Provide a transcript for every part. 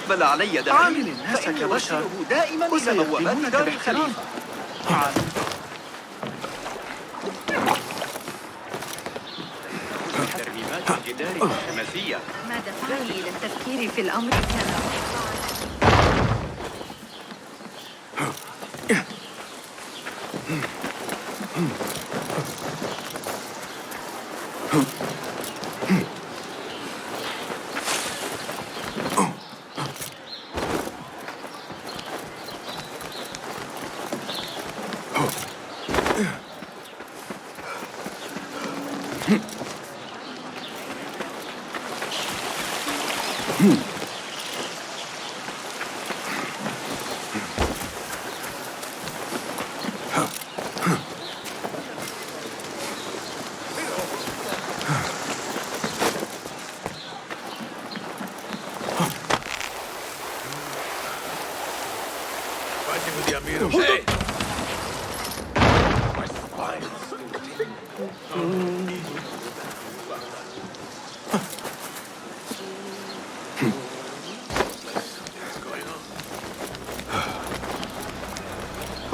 أقبل علي عامل داعي الناس فإني كبشر أرسله دائما إلى بوابات دار الخليفة. ترميمات الجدار الشمسية. ما دفعني إلى التفكير في الأمر كان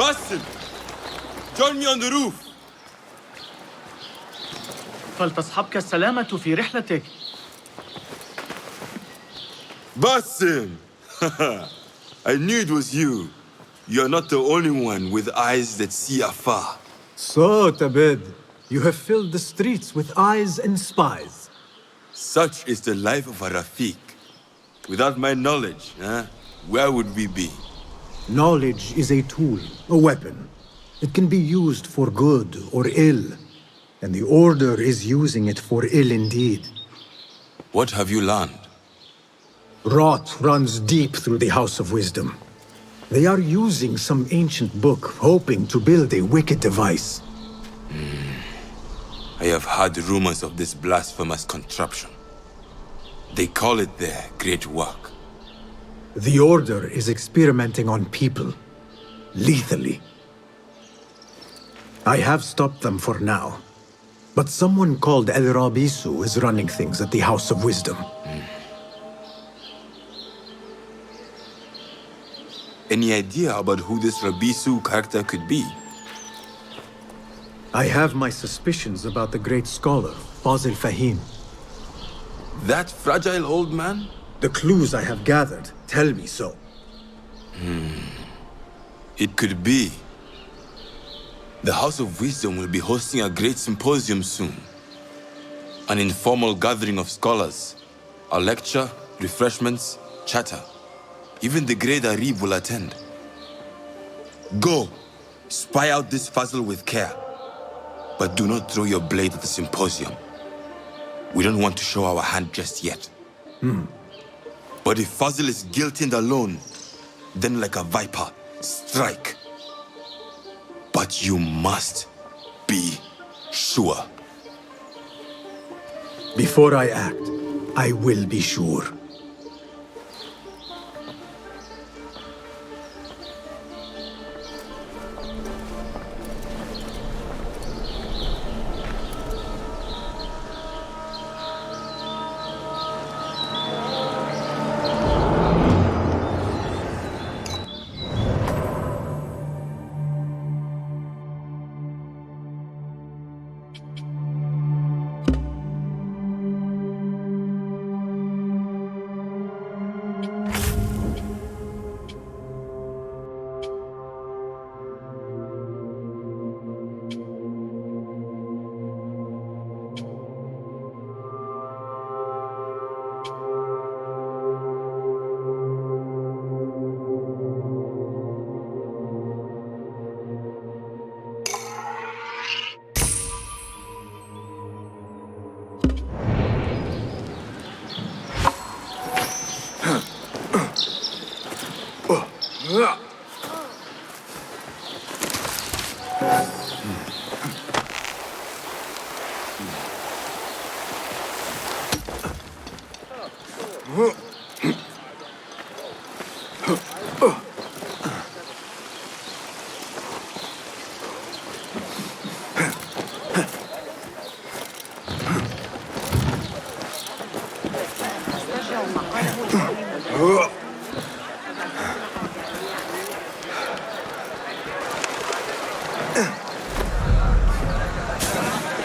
Basim! Join me on the roof! فلتصحبك السلامة في رحلتك. Basim! I knew it was you. You're not the only one with eyes that see afar. So, Tabed, you have filled the streets with eyes and spies. Such is the life of a Rafiq. Without my knowledge, where would we be? Knowledge is a tool, a weapon. It can be used for good or ill, and the Order is using it for ill indeed. What have you learned? Rot runs deep through the House of Wisdom. They are using some ancient book, hoping to build a wicked device. I have heard rumors of this blasphemous contraption. They call it their great work. The Order is experimenting on people, lethally. I have stopped them for now, but someone called El Rabisu is running things at the House of Wisdom. Any idea about who this Rabisu character could be? I have my suspicions about the great scholar, Fazil Fahim. That fragile old man? The clues I have gathered tell me so. It could be. The House of Wisdom will be hosting a great symposium soon. An informal gathering of scholars. A lecture, refreshments, chatter. Even the great Arib will attend. Go, spy out this puzzle with care. But do not throw your blade at the symposium. We don't want to show our hand just yet. But if Fazil is guilty and alone, then like a viper, strike. But you must be sure. Before I act, I will be sure.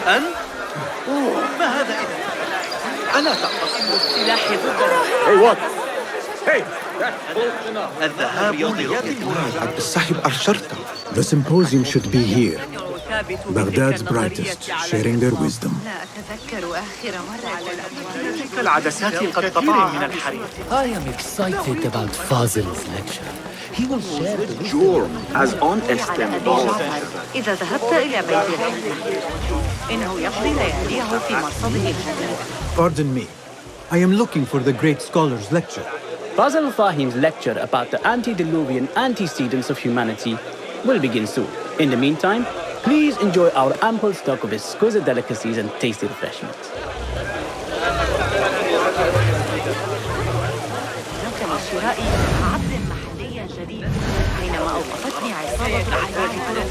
أنت؟ ما هذا إذا؟ أنا تقتصد السلاح ضدنا. Hey, what? Hey! الذهاب لرؤية السحب الشرطة. The symposium should be here. Baghdad's brightest, sharing their wisdom. لا أتذكر آخر مرة. تلك العدسات قد قطع من الحريق. I am excited about Fazil's lecture. He will share the wisdom. Sure, as on على أبي جعفر إذا ذهبت إلى بيت العلم إنه يقضي لياليه في مرصده الجديد. Pardon me. I am looking for the great scholar's lecture. Basil Fahim's lecture about the antediluvian antecedents of humanity will begin soon. In the meantime, please enjoy our ample stock of exquisite delicacies and tasty refreshments. يمكن شراء عبد محلي جديد حينما أوقفتني عصابة العباد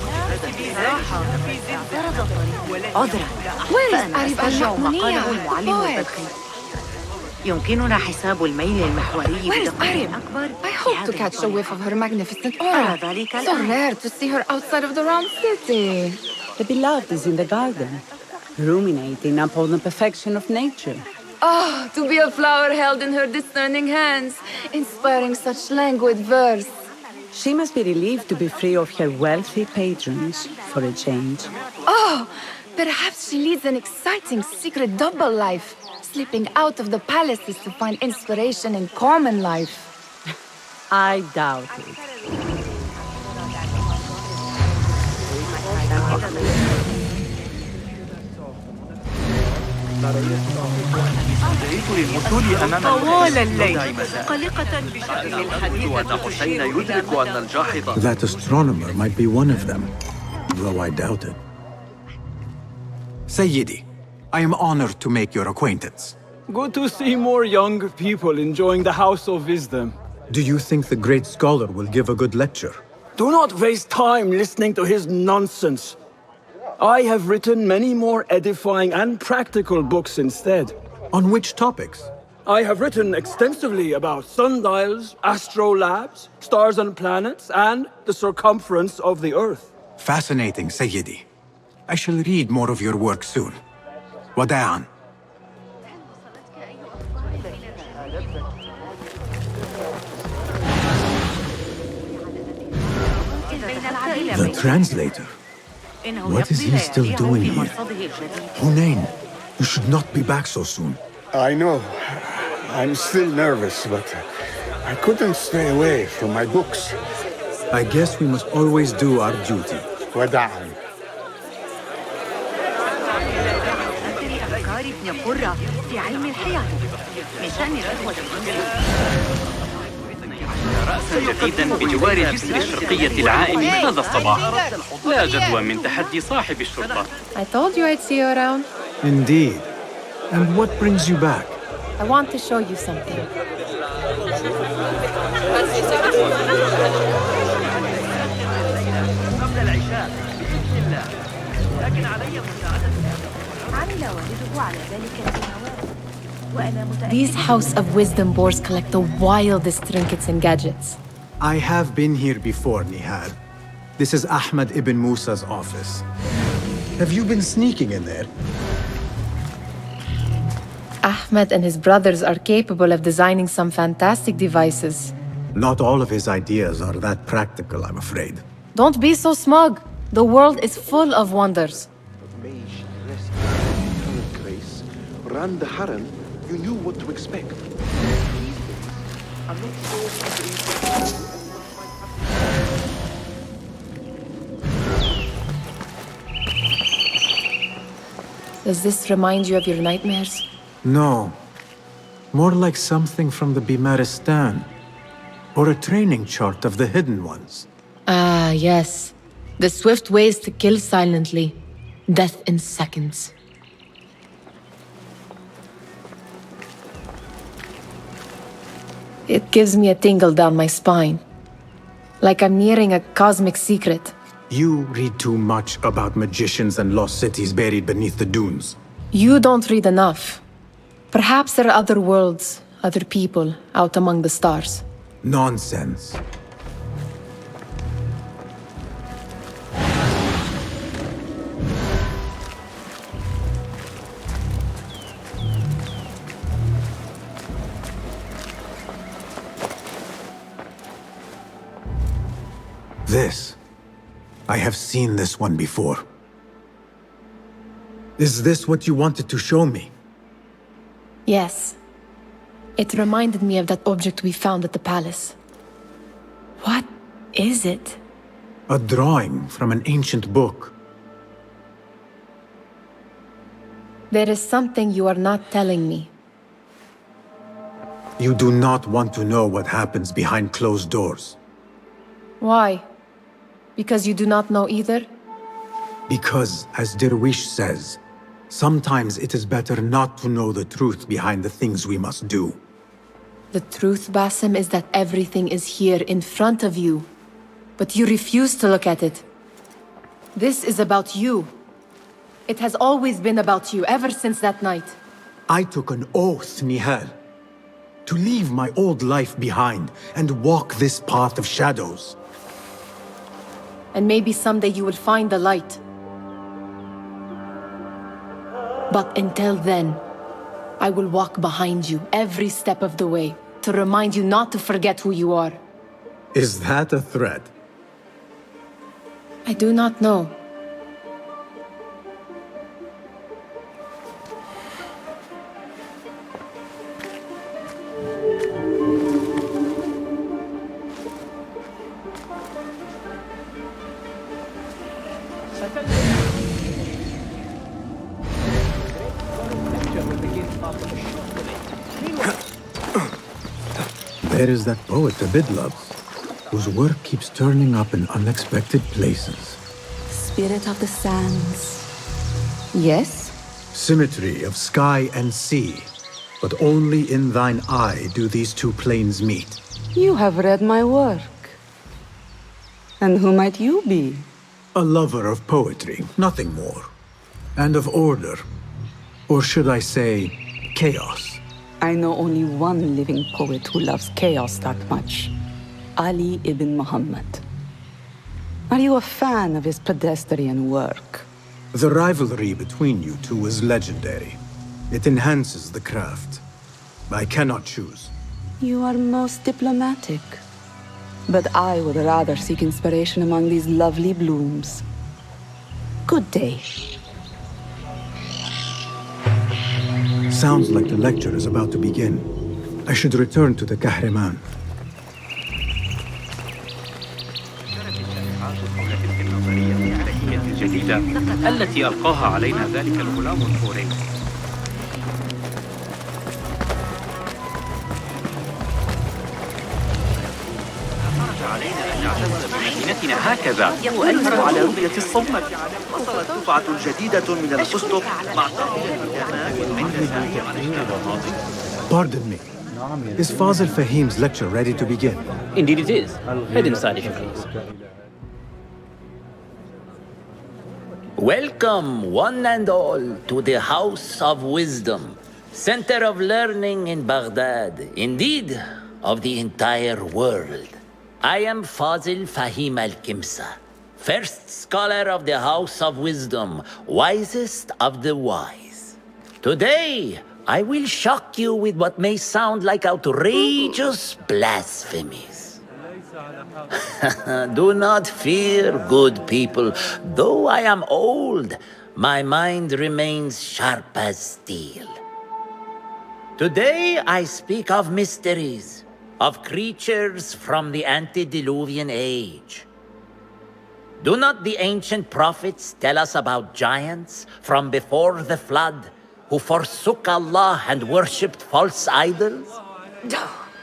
راحة اعترض الطريق عذرا فأنا أسترجع ما قاله المعلم البلخي يمكننا حساب الميل المحوري بدقة أكبر. I hope to catch a whiff of her magnificent أرى aura. ذلك So الآن. rare to see her outside of the round city. The beloved is in the garden, ruminating upon the perfection of nature. Oh, to be a flower held in her discerning hands, inspiring such languid verse. She must be relieved to be free of her wealthy patrons for a change. Oh, perhaps she leads an exciting secret double life, slipping out of the palaces to find inspiration in common life. I doubt it. طوال الليل قلقة بشأن الحديث أن حسين يدرك أن الجاحظ That astronomer might be one of them, though I doubt it. Sayyidi, I am honored to make your acquaintance. Good to see more young people enjoying the House of Wisdom. Do you think the great scholar will give a good lecture? Do not waste time listening to his nonsense. I have written many more edifying and practical books instead. On which topics? I have written extensively about sundials, astrolabes, stars and planets, and the circumference of the Earth. Fascinating, Sayyidi. I shall read more of your work soon. Wada'an. The translator. What is he still doing here? Hunain, you should not be back so soon. I know. I'm still nervous, but I couldn't stay away from my books. I guess we must always do our duty. وداعا. أفكار ابن قرة في علم الحياة من شأن الإخوة رأسا جديدا بجوار الجسر الشرقية العائم هذا الصباح. لا جدوى من تحدي صاحب الشرطة. I told you I'd see you around. Indeed. And what brings you back? I want to show you something. قبل العشاء بإذن الله. لكن علي عمل والده على ذلك الجواب وأنا متأكد. These House of Wisdom boards collect the wildest trinkets and gadgets. I have been here before, Nihad. This is Ahmed ibn Musa's office. Have you been sneaking in there? Ahmed and his brothers are capable of designing some fantastic devices. Not all of his ideas are that practical, I'm afraid. Don't be so smug. The world is full of wonders. Grace ran the harem. You knew what to expect. Does this remind you of your nightmares? No. More like something from the Bimaristan. Or a training chart of the hidden ones. Ah, yes. The swift ways to kill silently. Death in seconds. It gives me a tingle down my spine. Like I'm nearing a cosmic secret. You read too much about magicians and lost cities buried beneath the dunes. You don't read enough. Perhaps there are other worlds, other people, out among the stars. Nonsense. This. I have seen this one before. Is this what you wanted to show me? Yes. It reminded me of that object we found at the palace. What is it? A drawing from an ancient book. There is something you are not telling me. You do not want to know what happens behind closed doors. Why? Because you do not know either? Because, as Derwish says, sometimes it is better not to know the truth behind the things we must do. The truth, Basim, is that everything is here in front of you. But you refuse to look at it. This is about you. It has always been about you, ever since that night. I took an oath, Nihal, to leave my old life behind and walk this path of shadows. And maybe someday you will find the light. But until then, I will walk behind you every step of the way to remind you not to forget who you are. Is that a threat? I do not know. There is that poet Abid loves, whose work keeps turning up in unexpected places. Spirit of the sands. Yes? Symmetry of sky and sea, but only in thine eye do these two planes meet. You have read my work. And who might you be? A lover of poetry, nothing more. And of order. Or should I say, chaos. I know only one living poet who loves chaos that much. Ali ibn Muhammad. Are you a fan of his pedestrian work? The rivalry between you two is legendary. It enhances the craft. I cannot choose. You are most diplomatic. But I would rather seek inspiration among these lovely blooms. Good day. Sounds like the lecture is about to begin. I should return to the Kahraman. الجديدة التي ألقاها علينا ذلك الغلام الكوري. خرج علينا أن نعتز بمدينتنا هكذا يؤثر على رؤية الصومال. وصلت دفعة جديدة من الفستق مع Pardon me. Is Fazil Fahim's lecture ready to begin? Indeed it is. Head inside if you please. Welcome, one and all, to the House of Wisdom, center of learning in Baghdad, indeed, of the entire world. I am Fazil Fahim al-Kimsa, first scholar of the House of Wisdom, wisest of the wise. Today, I will shock you with what may sound like outrageous blasphemies. Do not fear, good people. Though I am old, my mind remains sharp as steel. Today I speak of mysteries, of creatures from the antediluvian age. Do not the ancient prophets tell us about giants from before the flood who forsook Allah and worshipped false idols?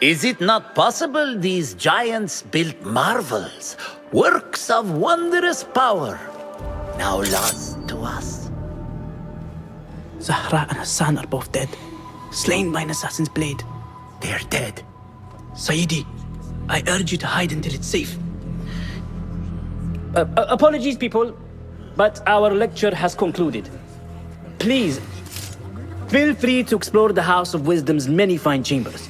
Is it not possible these giants built marvels, works of wondrous power, now lost to us? Zahra and Hassan are both dead, slain by an assassin's blade. They're dead. Sayyidi, I urge you to hide until it's safe. Apologies, people, but our lecture has concluded. Please, feel free to explore the House of Wisdom's many fine chambers.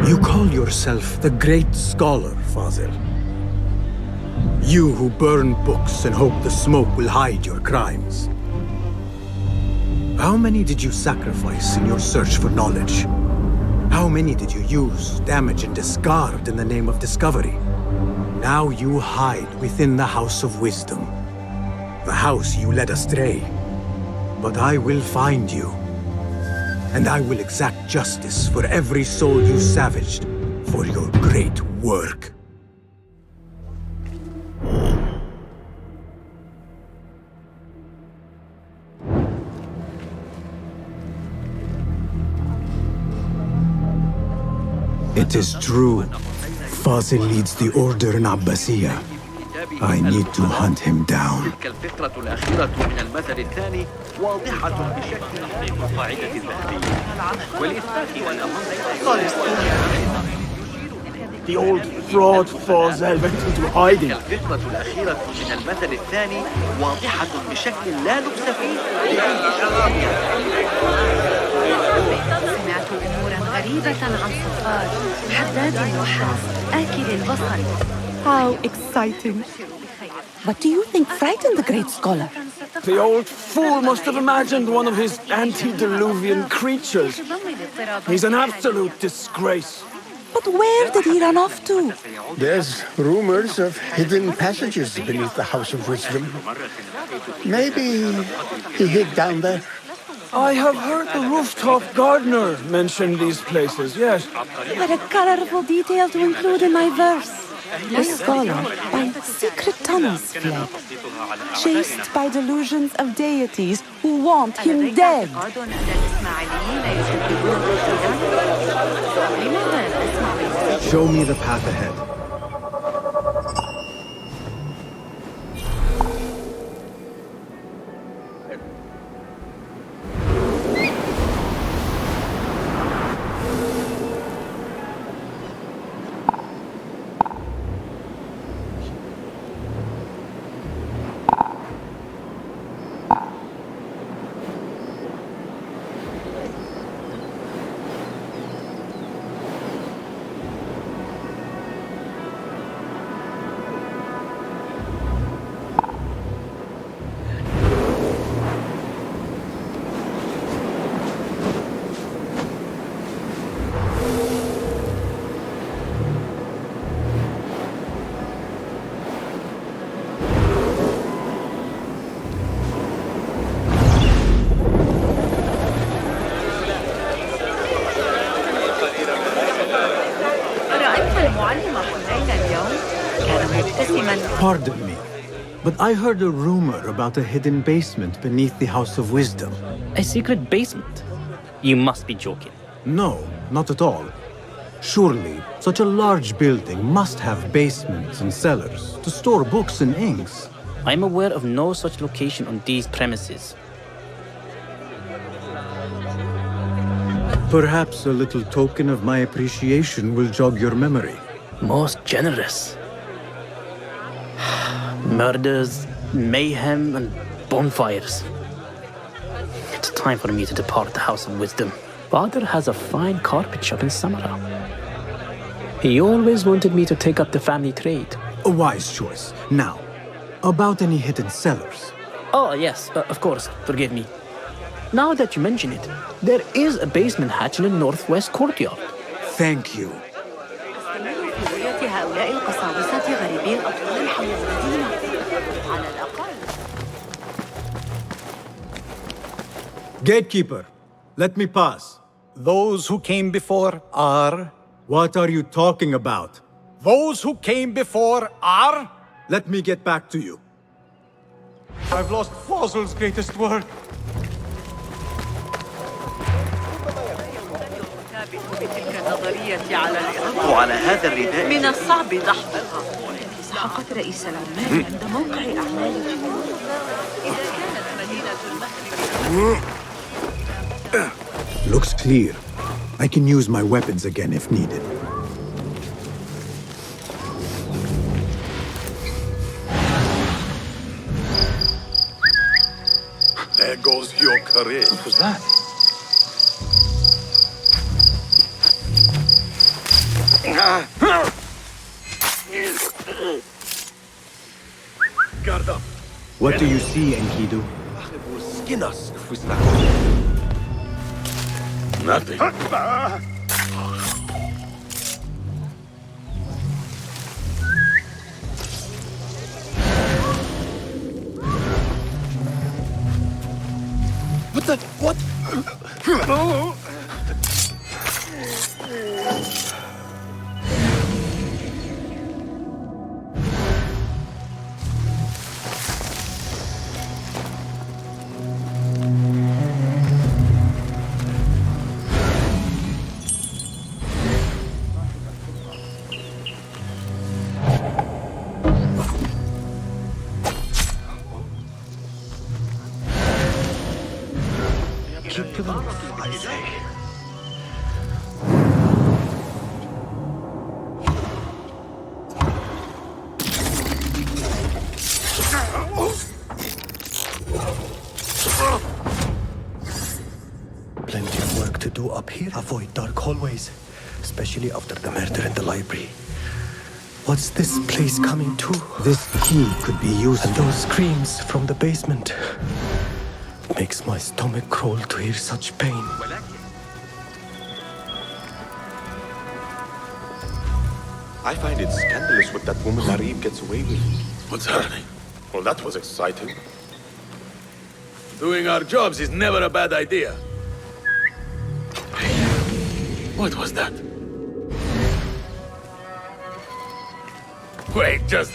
You call yourself the great scholar, Fazil. You who burn books and hope the smoke will hide your crimes. How many did you sacrifice in your search for knowledge? How many did you use, damage, and discard in the name of discovery? Now you hide within the House of Wisdom. The house you led astray. But I will find you. And I will exact justice for every soul you savaged for your great work. It is true. Fazil leads the order in Abbasiyah. I need to hunt him down. تلك الفكرة الأخيرة من المثل الثاني واضحة بشكل القاعدة الذهبية والإثبات والأمر. The old fraud Fazil went into hiding. الفكرة الأخيرة من المثل الثاني واضحة بشكل لا لبس فيه لأي سمعت أمورا غريبة عن صفار حداد النحاس آكل البصل. How exciting. What do you think frightened the great scholar? The old fool must have imagined one of his antediluvian creatures. He's an absolute disgrace. But where did he run off to? There's rumors of hidden passages beneath the House of Wisdom. Maybe he hid down there. I have heard the rooftop gardener mention these places, yes. What a colorful detail to include in my verse. The scholar by secret tunnels fled, chased by delusions of deities who want him dead. Show me the path ahead. Pardon me, but I heard a rumor about a hidden basement beneath the House of Wisdom. A secret basement? You must be joking. No, not at all. Surely, such a large building must have basements and cellars to store books and inks. I'm aware of no such location on these premises. Perhaps a little token of my appreciation will jog your memory. Most generous. Murders, mayhem, and bonfires. It's time for me to depart the House of Wisdom. Father has a fine carpet shop in Samara. He always wanted me to take up the family trade. A wise choice. Now, about any hidden cellars. Oh, yes, of course. Forgive me. Now that you mention it, there is a basement hatch in the northwest courtyard. Thank you. Gatekeeper, let me pass. Those who came before are... What are you talking about? Those who came before are... Let me get back to you. I've lost Fazil's greatest work. وعلى هذا الرداء من الصعب دحضها. سحقت رئيس العمال عند موقع أعمال إذا كانت مدينة Looks clear. I can use my weapons again if needed. There goes your career. What was that? Guard up. What do you see, Enkidu? Skin us if we snap. Nothing. What the? What? Keep to the move, I say. Plenty of work to do up here. Avoid dark hallways, especially after the murder in the library. What's this place coming to? This key could be used. And those screams from the basement. Makes my stomach crawl to hear such pain. I find it scandalous what that woman Arib gets away with. What's happening? Well, that was exciting. Doing our jobs is never a bad idea. Hey, what was that? Wait, just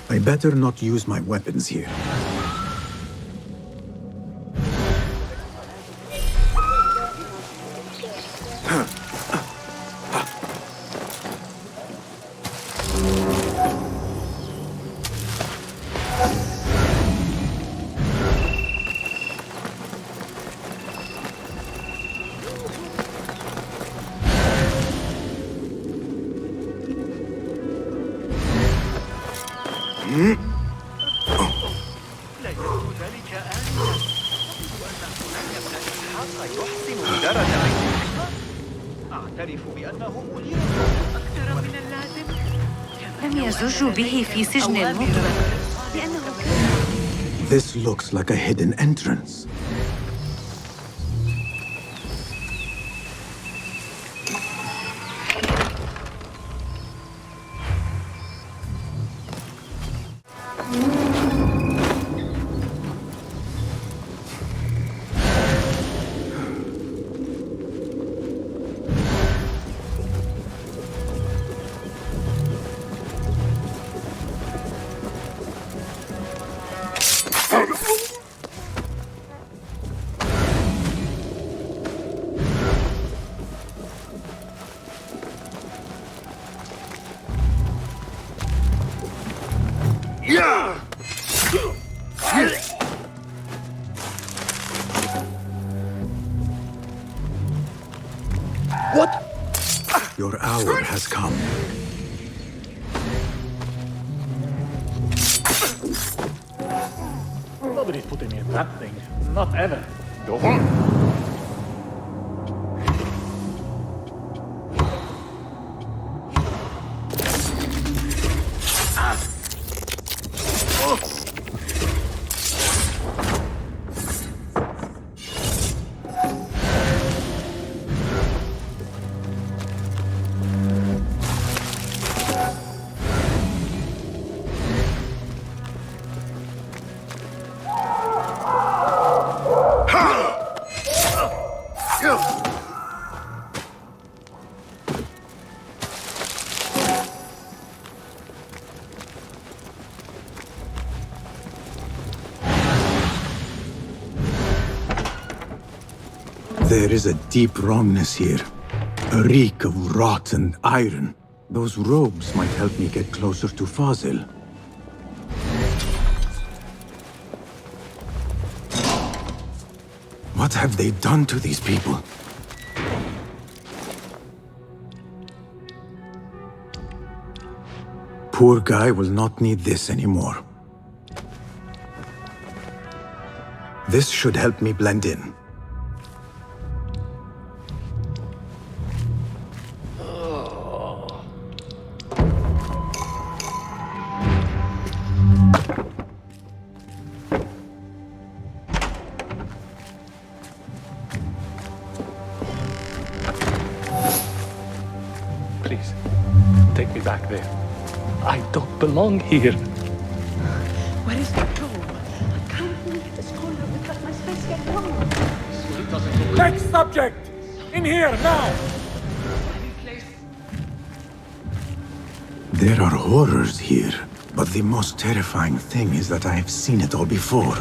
I better not use my weapons here. لم يزجوا به في سجن مطلق لأنه This looks like a hidden entrance. What? Your hour has come. Nobody's putting me in that thing. Not ever. Go on. There is a deep wrongness here. A reek of rot and iron. Those robes might help me get closer to Fazil. What have they done to these people? Poor guy will not need this anymore. This should help me blend in. Please, take me back there. I don't belong here. Where is the tomb? I can't believe this corner without my space get wrong. Next subject! In here, now! There are horrors here, but the most terrifying thing is that I have seen it all before.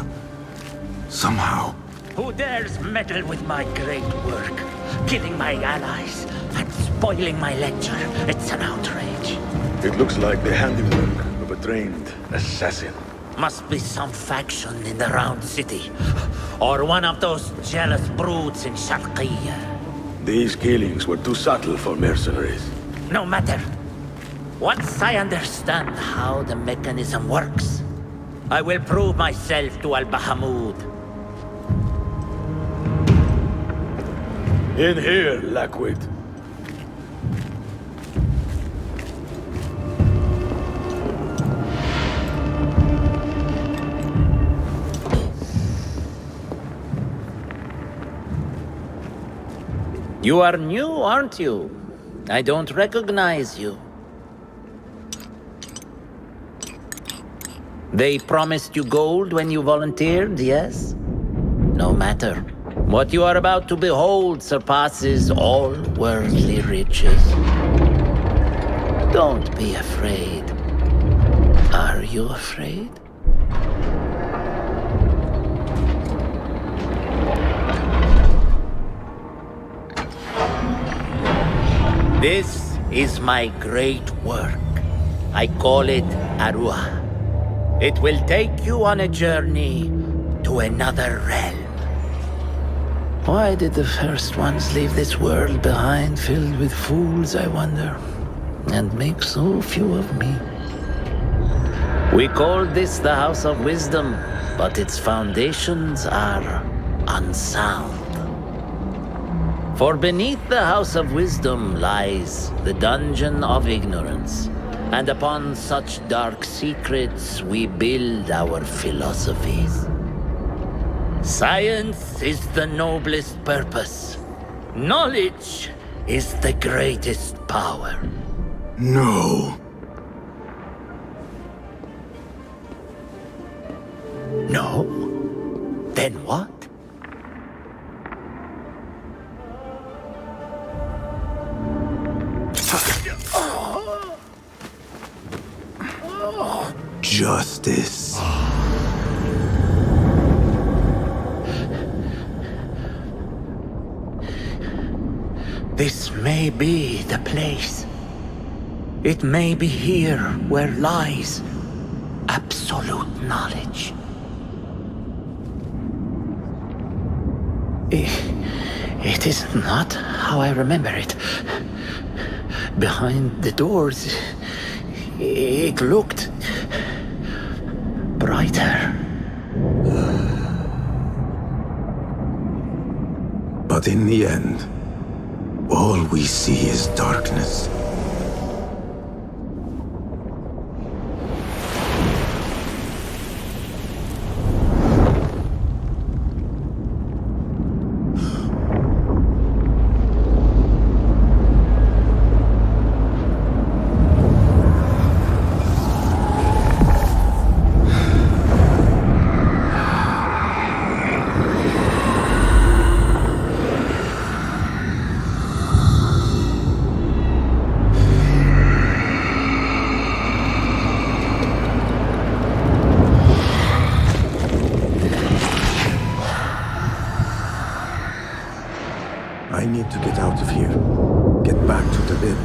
Somehow. Who dares meddle with my great work? Killing my allies and spoiling my lecture. It's an outrage. It looks like the handiwork of a trained assassin. Must be some faction in the Round City. Or one of those jealous broods in Sharqiyya. These killings were too subtle for mercenaries. No matter. Once I understand how the mechanism works, I will prove myself to Al-Bahamud. In here, Lackwit. You are new, aren't you? I don't recognize you. They promised you gold when you volunteered, yes? No matter. What you are about to behold surpasses all worldly riches. Don't be afraid. Are you afraid? This is my great work. I call it Arua. It will take you on a journey to another realm. Why did the first ones leave this world behind filled with fools, I wonder, and make so few of me? We called this the House of Wisdom, but its foundations are unsound. For beneath the House of Wisdom lies the Dungeon of Ignorance, and upon such dark secrets we build our philosophies. Science is the noblest purpose. Knowledge is the greatest power. No. No? Then what? Justice. This may be the place. It may be here where lies absolute knowledge. It is not how I remember it. Behind the doors, it looked brighter. But in the end, all we see is darkness. I need to get out of here. Get back to the inn.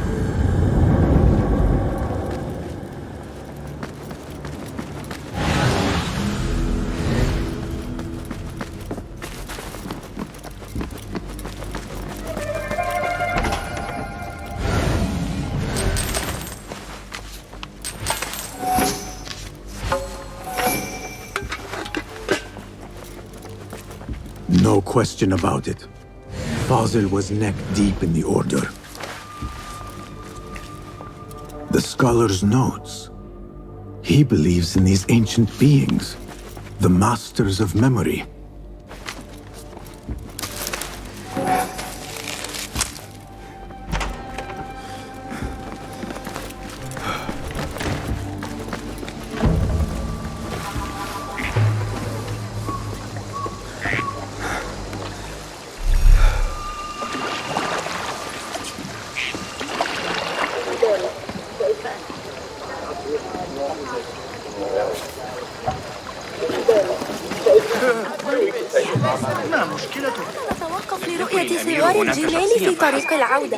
No question about it. Basil was neck-deep in the Order. The scholar's notes. He believes in these ancient beings, the masters of memory. ما مشكلته؟ نتوقف لرؤية صغار الجبال في طريق العودة.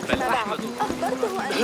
أخبرته أن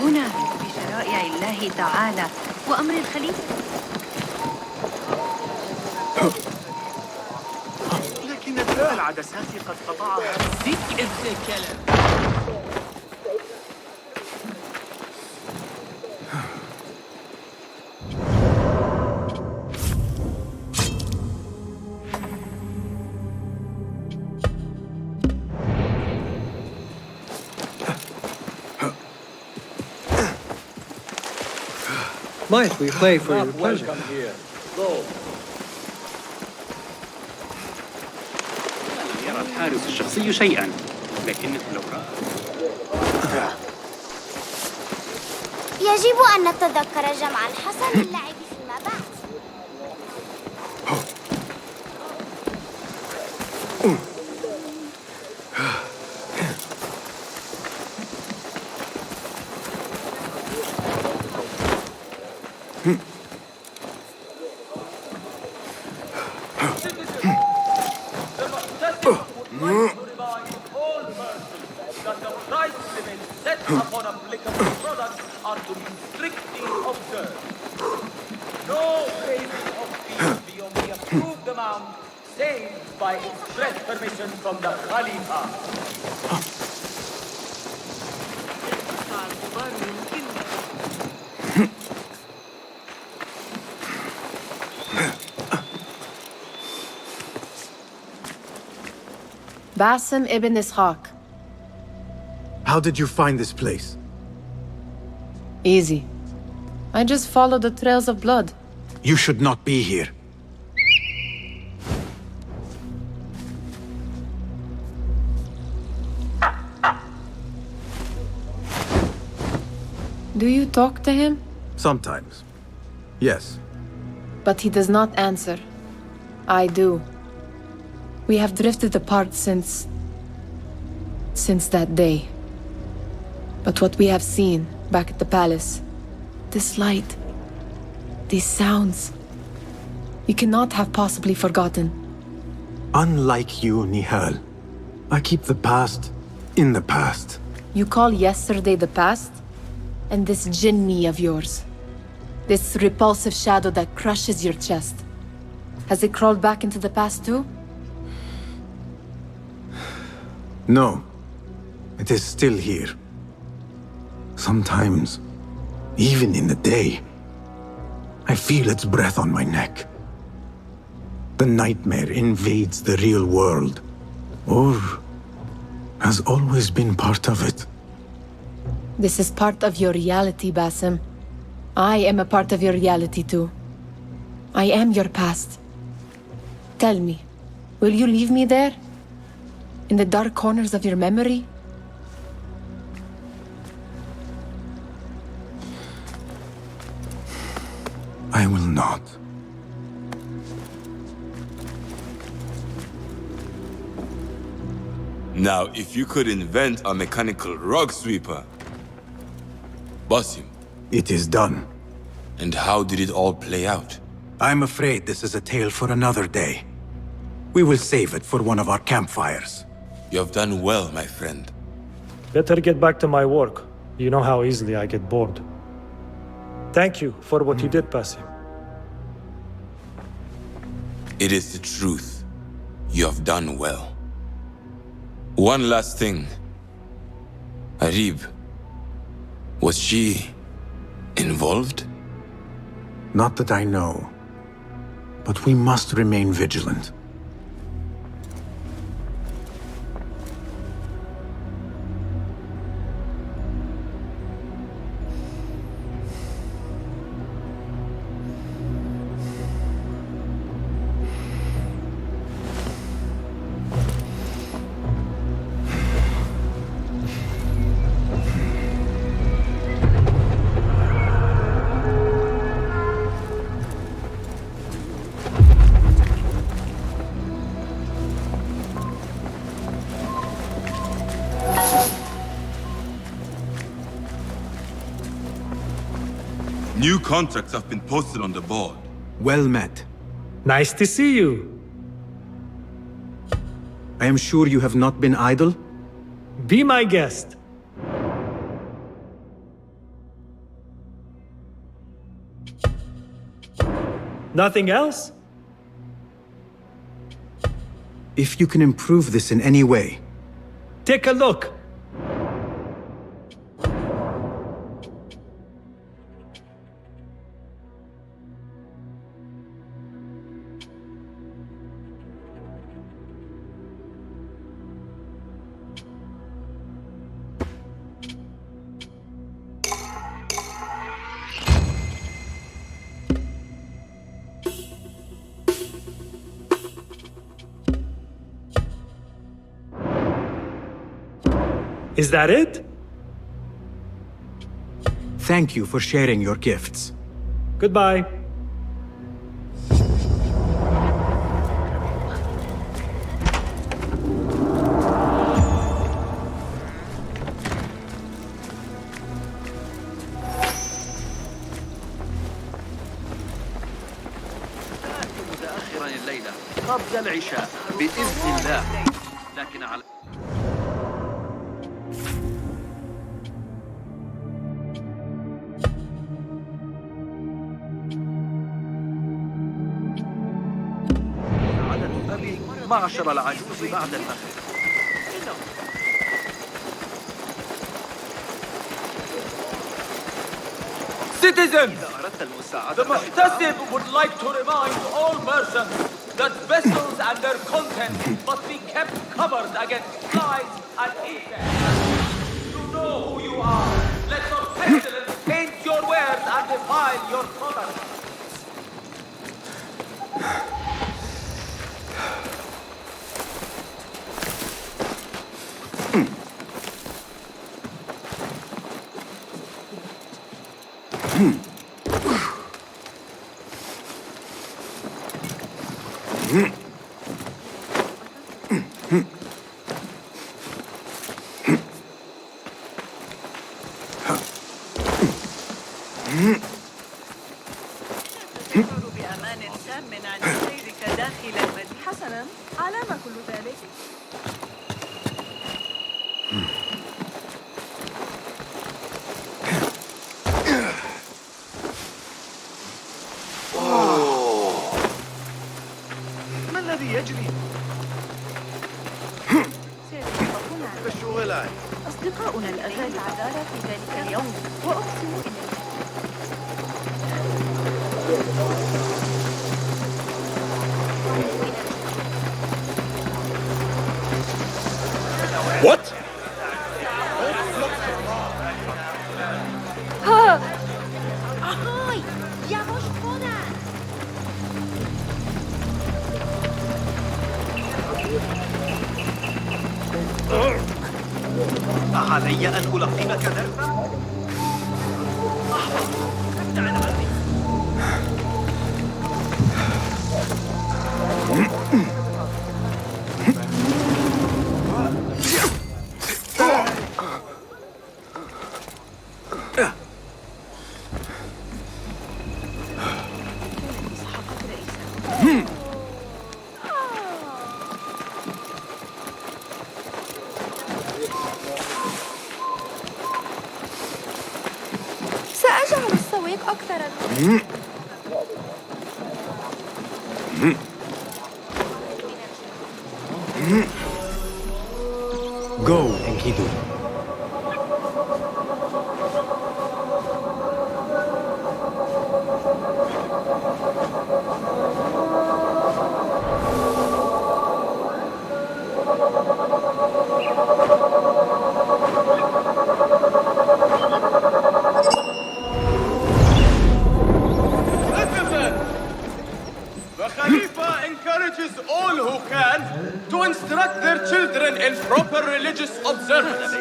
هنا بشرائع الله تعالى وأمر الخليفة. لكن العدسات قد قطعها. ذيك ابن الكلب. Might we play for your pleasure? يرى الحارس الشخصي شيئا، لكنه لو رأى يجب أن نتذكر جمع الحسن للعب فيما بعد. Basim ibn Ishaq. How did you find this place? Easy. I just followed the trails of blood. You should not be here. Do you talk to him? Sometimes. Yes. But he does not answer. I do. We have drifted apart since that day. But what we have seen back at the palace, this light, these sounds, you cannot have possibly forgotten. Unlike you, Nihal, I keep the past in the past. You call yesterday the past? And this jinni of yours, this repulsive shadow that crushes your chest, has it crawled back into the past too? No. It is still here. Sometimes, even in the day, I feel its breath on my neck. The nightmare invades the real world, or has always been part of it. This is part of your reality, Basim. I am a part of your reality too. I am your past. Tell me, will you leave me there? In the dark corners of your memory? I will not. Now, if you could invent a mechanical rug sweeper. Basim. It is done. And how did it all play out? I'm afraid this is a tale for another day. We will save it for one of our campfires. You have done well, my friend. Better get back to my work. You know how easily I get bored. Thank you for what you did, Basim. It is the truth. You have done well. One last thing. Arib. Was she involved? Not that I know. But we must remain vigilant. New contracts have been posted on the board. Well met. Nice to see you. I am sure you have not been idle? Be my guest. Nothing else? If you can improve this in any way. Take a look. Is that it? Thank you for sharing your gifts. Goodbye. متأخرا الليلة قبل العشاء بإذن الله. لكن على معشر العجوز بعد المغرب. Citizens, the Muhtasib would like to remind all merchants that vessels and their contents must be kept covered against flies and insects. You know who you are. Let your pestilence taint your wares and defile your products. بأمان تام عن سيرك داخل المدينة. حسناً، على ما كل ذلك؟ ما الذي يجري؟ أصدقاؤنا الأجانب العدالة في ذلك اليوم وأقسم إن علي أن ألقنك درسا؟ سأجعل السويق أكثر Go, Enkidu. The Khalifa encourages all who can to instruct their children in proper religious observance.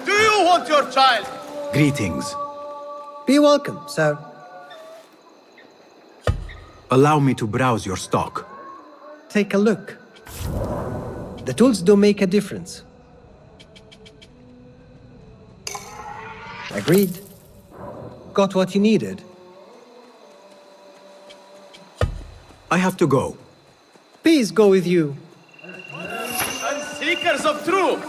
Do you want your child? Greetings. Be welcome, sir. Allow me to browse your stock. Take a look. The tools do make a difference. Agreed. Got what you needed. I have to go. Peace go with you. And seekers of truth,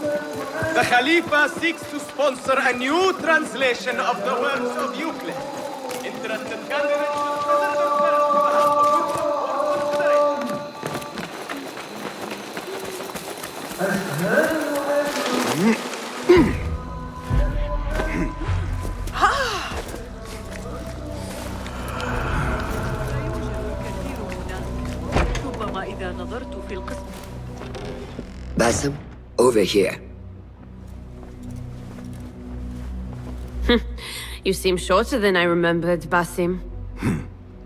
the Khalifa seeks to sponsor a new translation of the works of Euclid. Interested candidates should present themselves to Basim, over here. You seem shorter than I remembered, Basim.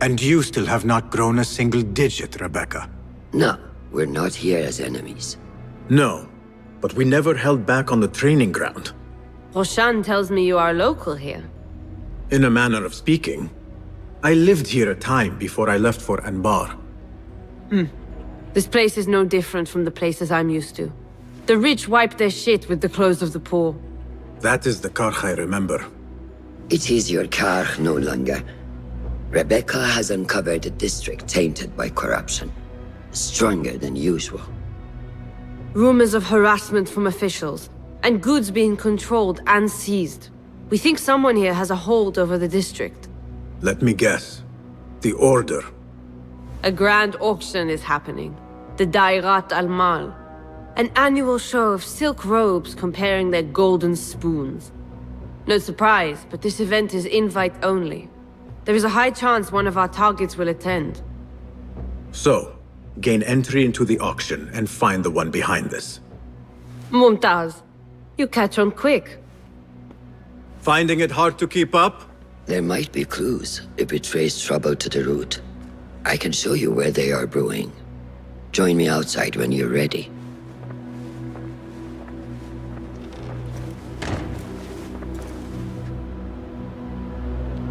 And you still have not grown a single digit, Rebecca. No, we're not here as enemies. No, but we never held back on the training ground. Roshan tells me you are local here. In a manner of speaking. I lived here a time before I left for Anbar. This place is no different from the places I'm used to. The rich wipe their shit with the clothes of the poor. That is the Karch I remember. It is your Karch no longer. Rebecca has uncovered a district tainted by corruption. Stronger than usual. Rumors of harassment from officials, and goods being controlled and seized. We think someone here has a hold over the district. Let me guess. The Order. A grand auction is happening. The Dairat al-Mal. An annual show of silk robes comparing their golden spoons. No surprise, but this event is invite only. There is a high chance one of our targets will attend. So, gain entry into the auction and find the one behind this. Mumtaz, you catch on quick. Finding it hard to keep up? There might be clues if it traces trouble to the root. I can show you where they are brewing. Join me outside when you're ready.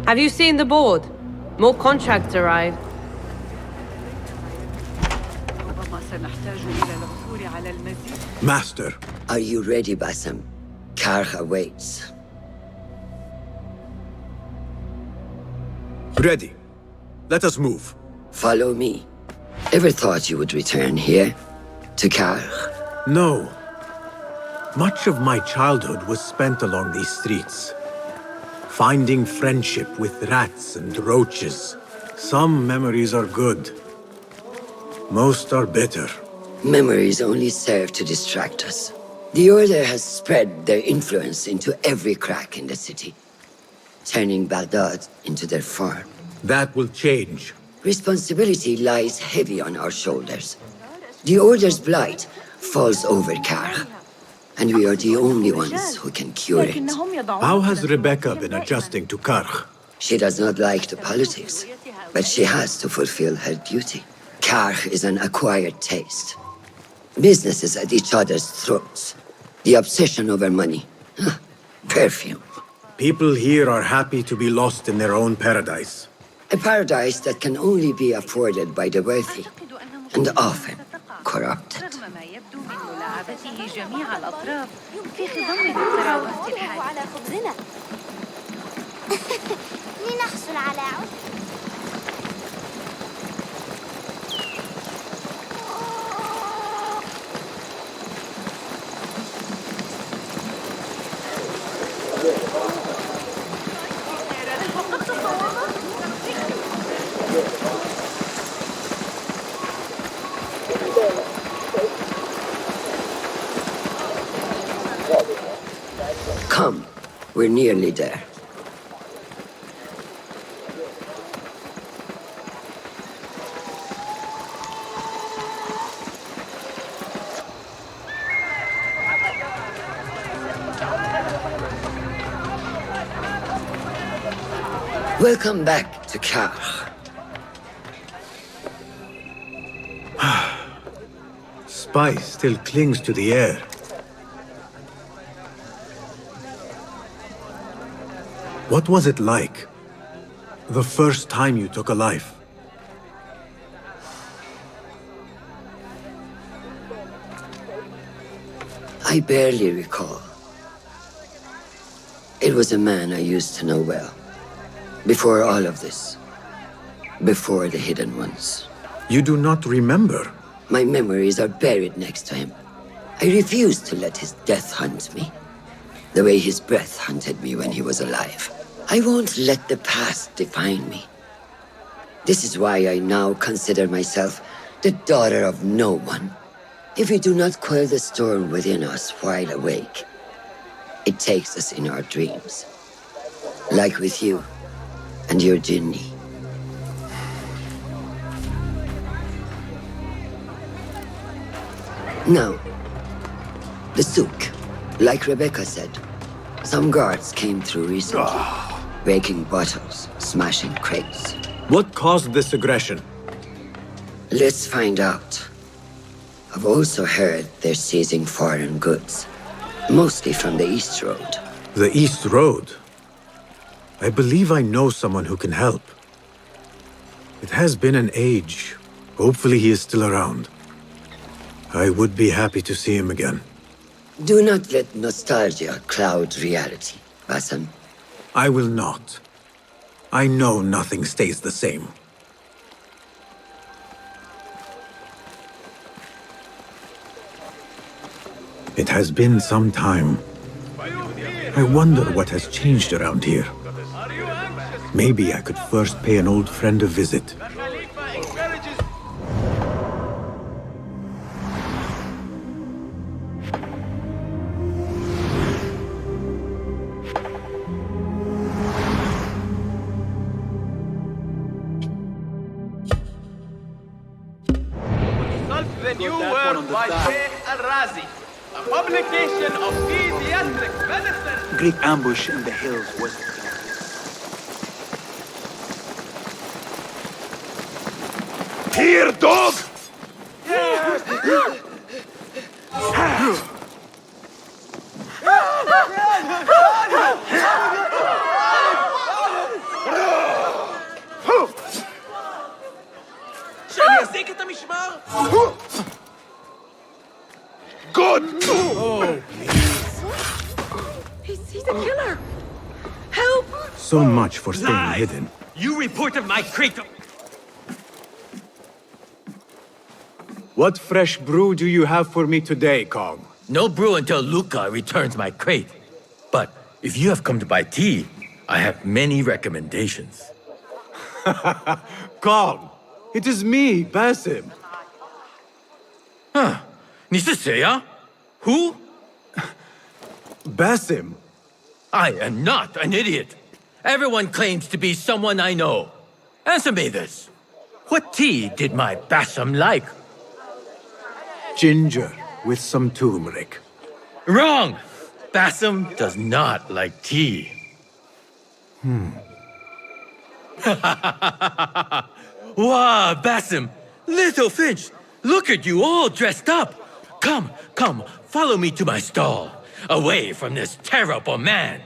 Have you seen the board? More contracts arrived. Master. Are you ready, Basim? Karch awaits. Ready. Let us move. Follow me. Ever thought you would return here? To Karch? No. Much of my childhood was spent along these streets. Finding friendship with rats and roaches. Some memories are good. Most are bitter. Memories only serve to distract us. The Order has spread their influence into every crack in the city, turning Baghdad into their farm. That will change. Responsibility lies heavy on our shoulders. The Order's blight falls over Karch, and we are the only ones who can cure it. How has Rebecca been adjusting to Karch? She does not like the politics, but she has to fulfill her duty. Karch is an acquired taste. Businesses at each other's throats. The obsession over money. Huh. Perfume. People here are happy to be lost in their own paradise. A paradise that can only be afforded by the wealthy, and often corrupted. رغم ما يبدو من ملاعبته جميع الأطراف في خضم التراوح الحالي. على خبزنا. لنحصل على عد. Come, we're nearly there. Welcome back to Carnage. Spice still clings to the air. What was it like? The first time you took a life? I barely recall. It was a man I used to know well. Before all of this. Before the Hidden Ones. You do not remember? My memories are buried next to him. I refuse to let his death hunt me. The way his breath hunted me when he was alive. I won't let the past define me. This is why I now consider myself the daughter of no one. If we do not quell the storm within us while awake, it takes us in our dreams. Like with you and your Jinni. Now, the souk, like Rebecca said, some guards came through recently, breaking bottles, smashing crates. What caused this aggression? Let's find out. I've also heard they're seizing foreign goods, mostly from the East Road. The East Road? I believe I know someone who can help. It has been an age. Hopefully he is still around. I would be happy to see him again. Do not let nostalgia cloud reality, Basim. I will not. I know nothing stays the same. It has been some time. I wonder what has changed around here. Maybe I could first pay an old friend a visit. The New World by Sheikh Al-Razi, a publication of pediatric medicine. Great ambush in the hills was... Here, dog! Good! Oh, He's a killer! Help! So much for staying hidden. You reported my crate. What fresh brew do you have for me today, Kong? No brew until Luca returns my crate. But if you have come to buy tea, I have many recommendations. Kong! It is me, Basim. Huh. 你是谁啊? Who? Basim. I am not an idiot. Everyone claims to be someone I know. Answer me this. What tea did my Basim like? Ginger with some turmeric. Wrong! Basim does not like tea. Wow, Basim! Little Finch! Look at you all dressed up! Come, follow me to my stall, away from this terrible man.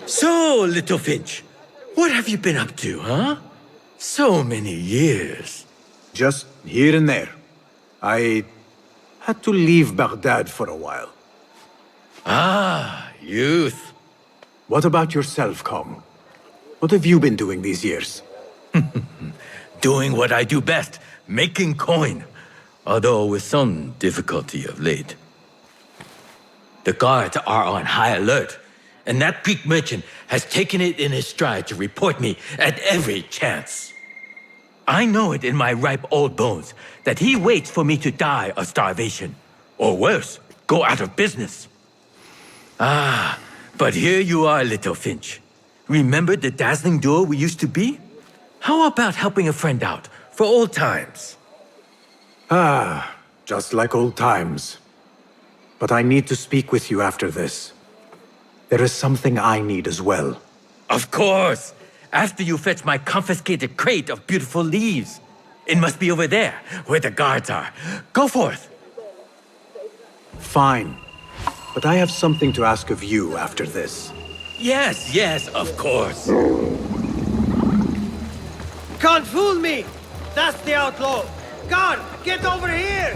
So, little Finch, what have you been up to, huh? So many years. Just here and there. I had to leave Baghdad for a while. Ah, youth. What about yourself, Kong? What have you been doing these years? Doing what I do best, making coin. Although with some difficulty of late. The guards are on high alert, and that Greek merchant has taken it in his stride to report me at every chance. I know it in my ripe old bones that he waits for me to die of starvation, or worse, go out of business. Ah, but here you are, little Finch. Remember the dazzling duo we used to be? How about helping a friend out, for old times? Ah, just like old times. But I need to speak with you after this. There is something I need as well. Of course! After you fetch my confiscated crate of beautiful leaves. It must be over there, where the guards are. Go forth! Fine. But I have something to ask of you after this. Yes, yes, of course. Can't fool me! That's the outlaw! Guard, get over here!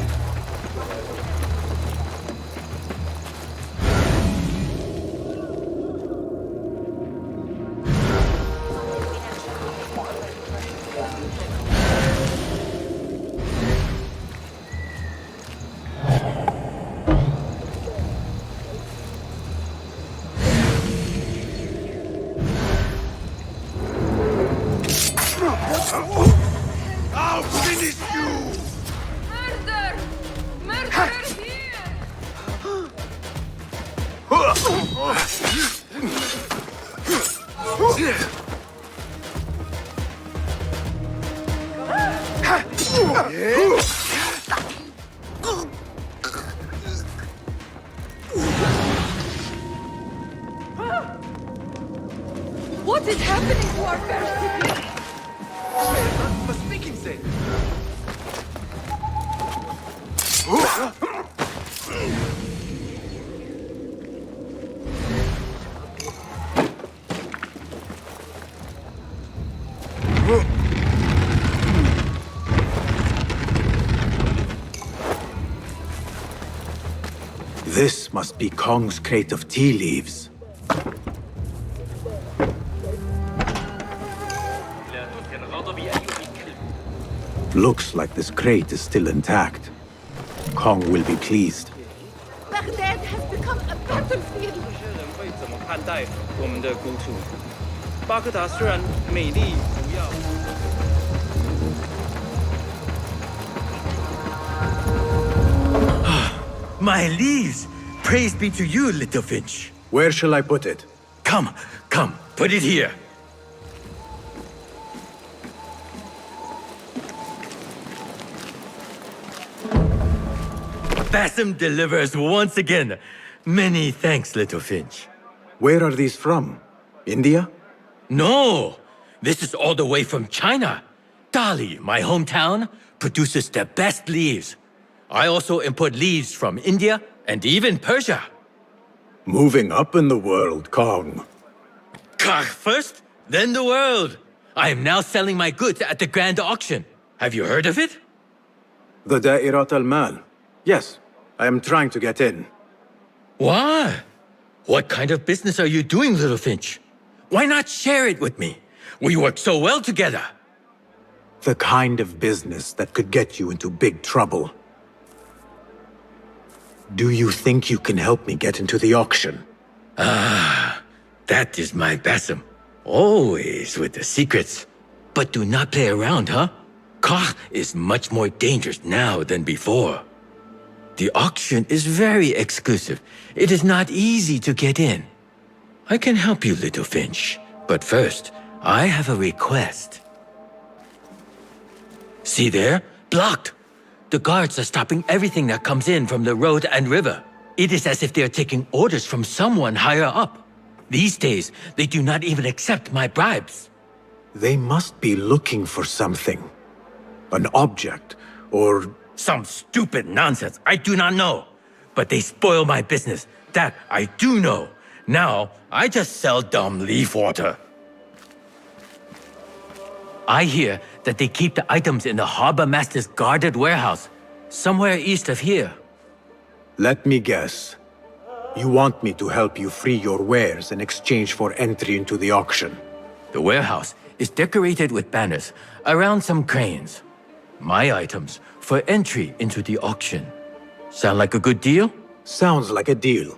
I'll finish you! Murder! Murderer here! What is happening to our fair city? A speaking thing! This must be Kong's crate of tea leaves. Looks like this crate is still intact. Kong will be pleased. Baghdad has become a battlefield. 人会怎么看待我们的孤处？巴格达虽然美丽不要。 My leaves! Praise be to you, little Finch. Where shall I put it? Come, come, put it here. Basim delivers once again. Many thanks, little Finch. Where are these from? India? No! This is all the way from China. Dali, my hometown, produces the best leaves. I also import leaves from India and even Persia. Moving up in the world, Kong. First, then the world. I am now selling my goods at the grand auction. Have you heard of it? The Da'irat al-Mal. Yes, I am trying to get in. Why? What kind of business are you doing, little Finch? Why not share it with me? We work so well together. The kind of business that could get you into big trouble. Do you think you can help me get into the auction? Ah, that is my Basim. Always with the secrets. But do not play around, huh? Kah is much more dangerous now than before. The auction is very exclusive. It is not easy to get in. I can help you, little Finch. But first, I have a request. See there? Blocked. The guards are stopping everything that comes in from the road and river. It is as if they are taking orders from someone higher up. These days, they do not even accept my bribes. They must be looking for something. An object, or... Some stupid nonsense, I do not know. But they spoil my business, that I do know. Now, I just sell dumb leaf water. I hear that they keep the items in the harbor master's guarded warehouse, somewhere east of here. Let me guess. You want me to help you free your wares in exchange for entry into the auction. The warehouse is decorated with banners around some cranes. My items for entry into the auction. Sound like a good deal? Sounds like a deal.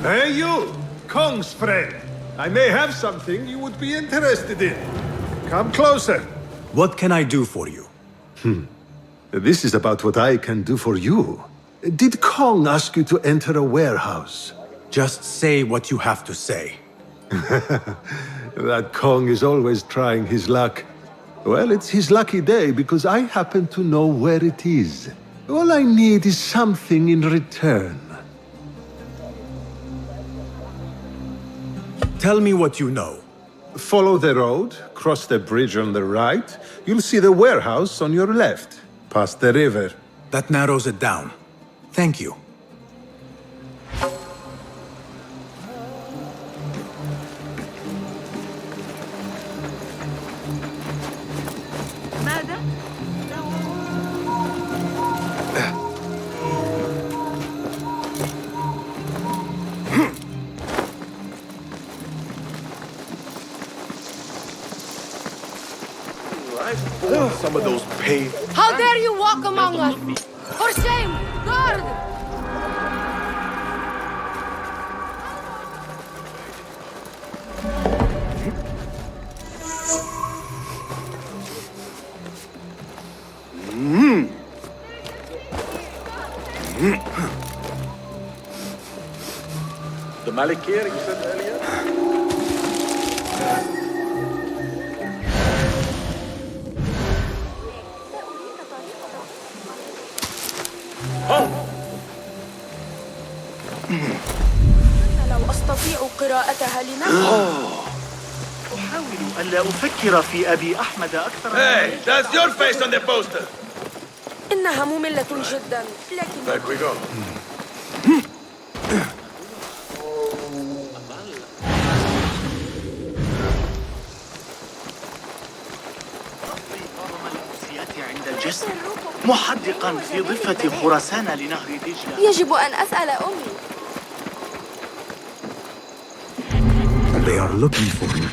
Hey you, Kong's friend. I may have something you would be interested in. Come closer. What can I do for you? This is about what I can do for you. Did Kong ask you to enter a warehouse? Just say what you have to say. That Kong is always trying his luck. Well, it's his lucky day because I happen to know where it is. All I need is something in return. Tell me what you know. Follow the road, cross the bridge on the right. You'll see the warehouse on your left, past the river. That narrows it down. Thank you. Some of those paved. How dare you walk among us? For shame! Guard! The Malikir you said earlier? لو أستطيع قراءتها لنفسي. أحاول ألا أفكر في أبي أحمد أكثر. Hey, that's your face on the poster. إنها مملة جدا، لكن Back we go. عند الجسر محدقا في ضفة خراسان لنهر دجلة. يجب أن أسأل أمي. They are looking for me.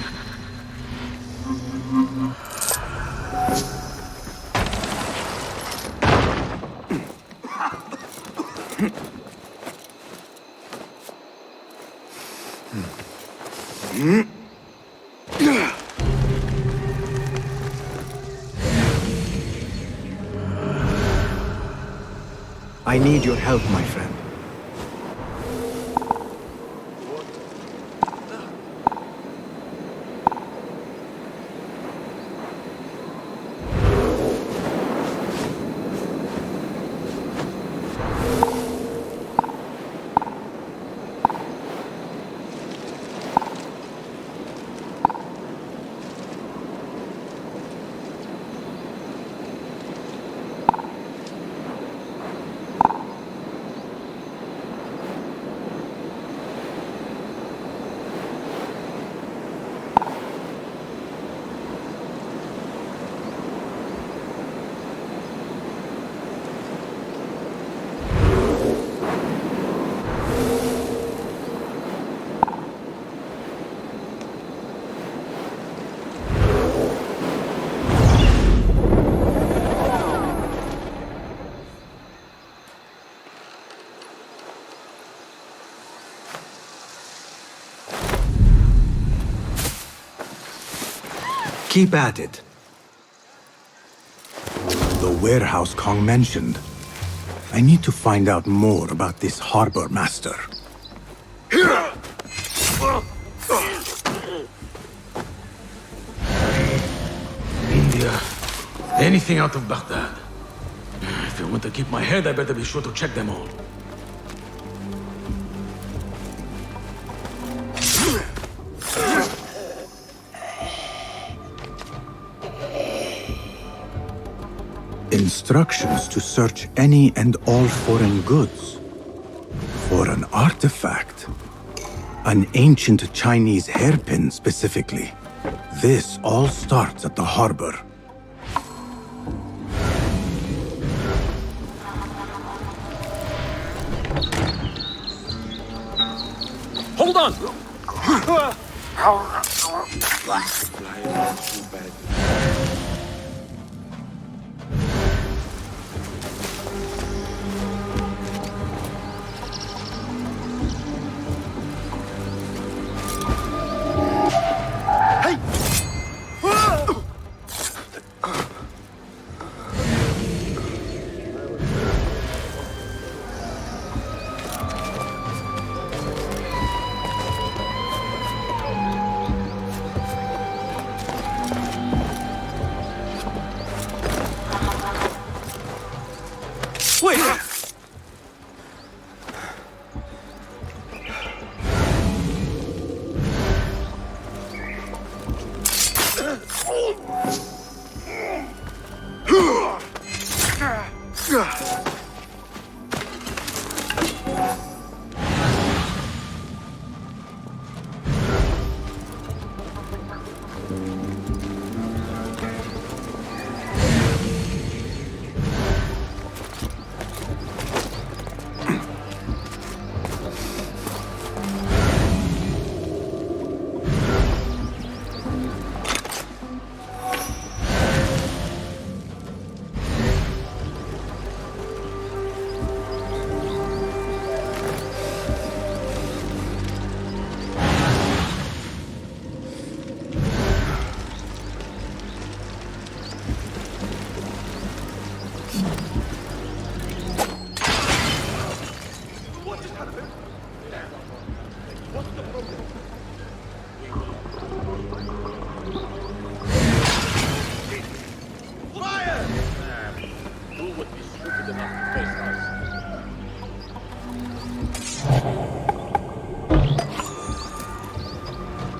I need your help, my friend. Keep at it. The warehouse Kong mentioned. I need to find out more about this harbor master. anything out of Baghdad. If I want to keep my head, I better be sure to check them all. Instructions to search any and all foreign goods. For an artifact. An ancient Chinese hairpin, specifically. This all starts at the harbor. Hold on!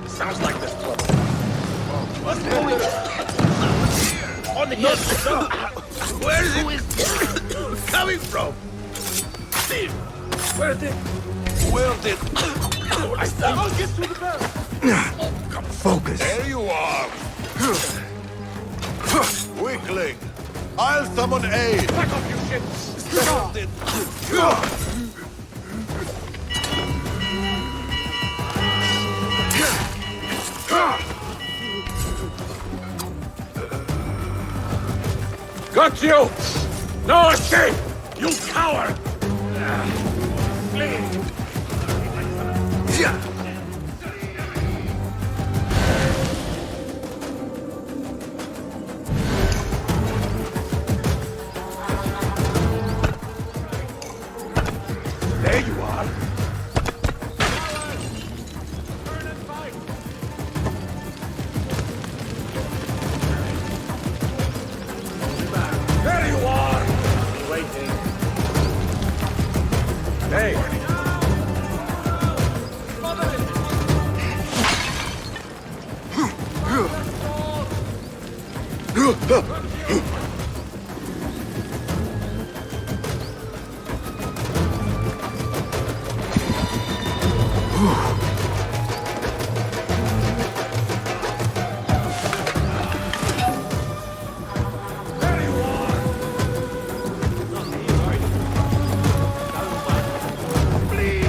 Sounds like there's trouble. What's going on? Where is it coming from? Steve, where did... I'll get to the bell. Come, focus. There you are. Weakling. I'll summon aid. Back off, you shit. Got you! No escape! You coward! There you are. There you are! Waiting. Hey!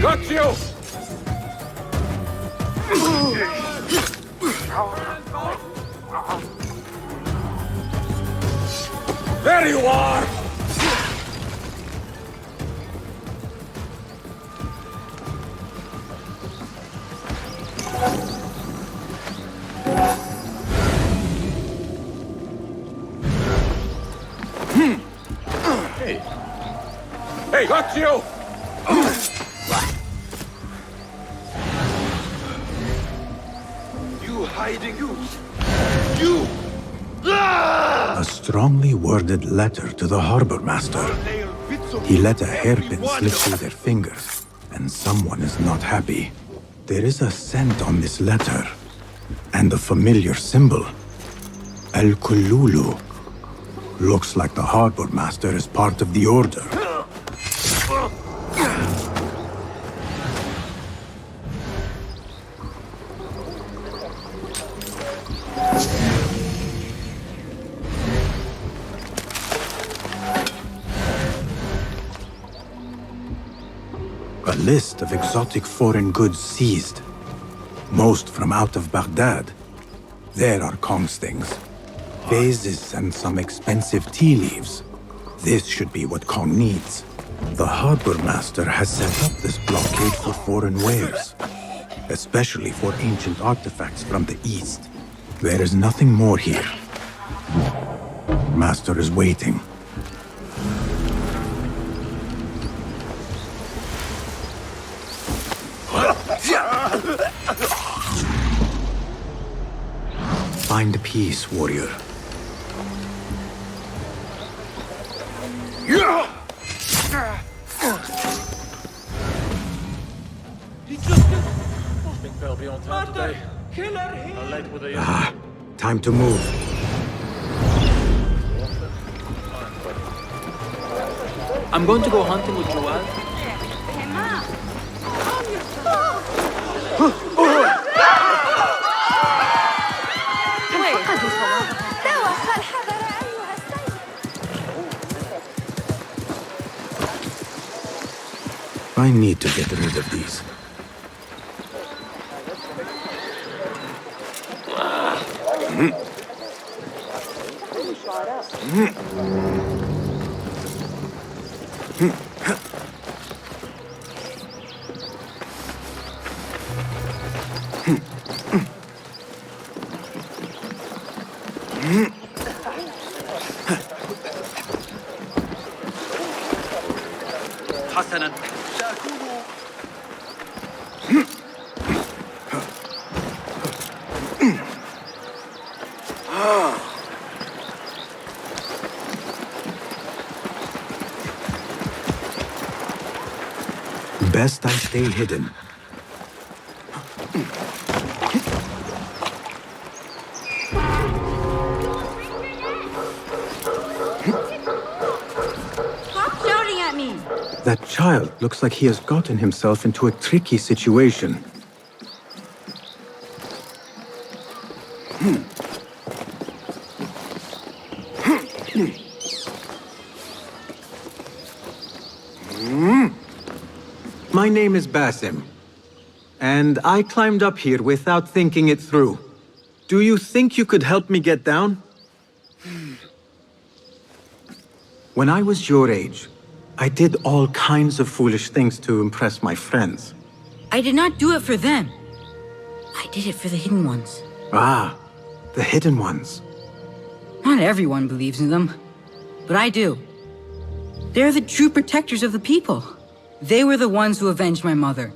Got you! There you are! Hey! Hey, got you! You hiding goose. You! A strongly worded letter to the harbor master. He let a hairpin slip through their fingers, and someone is not happy. There is a scent on this letter, and a familiar symbol. El-Kululu. Looks like the harbor master is part of the order. A list of exotic foreign goods seized. Most from out of Baghdad. There are Kong's things. Vases and some expensive tea leaves. This should be what Kong needs. The harbor master has set up this blockade for foreign wares, especially for ancient artifacts from the east. There is nothing more here. Master is waiting. Find peace, warrior. Think they'll be on time today. How late were they? Time to move. I'm going to go hunting with Joel. I need to get rid of these. حسنا Best I stay hidden. Stop shouting at me! That child looks like he has gotten himself into a tricky situation. My name is Basim, and I climbed up here without thinking it through. Do you think you could help me get down? When I was your age, I did all kinds of foolish things to impress my friends. I did not do it for them. I did it for the hidden ones. Ah, the hidden ones. Not everyone believes in them, but I do. They're the true protectors of the people. They were the ones who avenged my mother.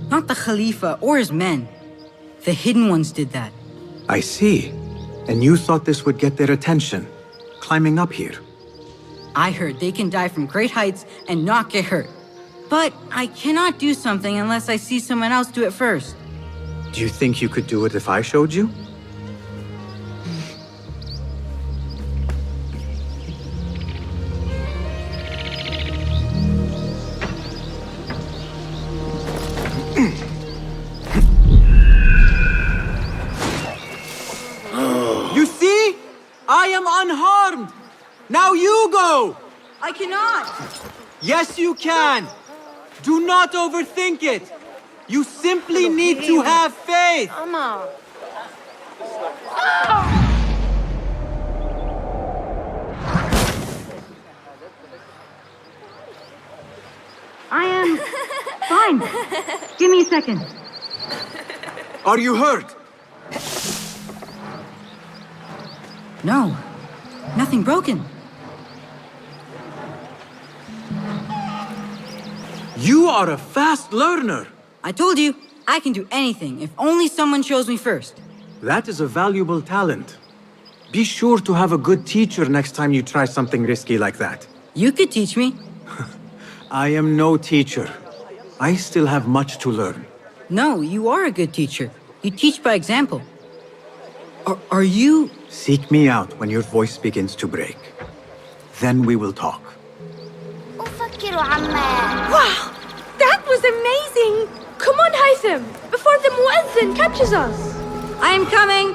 Not the Khalifa or his men. The hidden ones did that. I see. And you thought this would get their attention, climbing up here. I heard they can die from great heights and not get hurt. But I cannot do something unless I see someone else do it first. Do you think you could do it if I showed you? You see? I am unharmed! Now you go! I cannot! Yes, you can! Do not overthink it! You simply need to have faith! Mama! I am fine. Give me a second. Are you hurt? No, nothing broken. You are a fast learner. I told you, I can do anything if only someone shows me first. That is a valuable talent. Be sure to have a good teacher next time you try something risky like that. You could teach me. I am no teacher. I still have much to learn. No, you are a good teacher. You teach by example. Are you... Seek me out when your voice begins to break. Then we will talk. Wow! That was amazing! Come on, Haytham, before the Muezzin catches us! I am coming!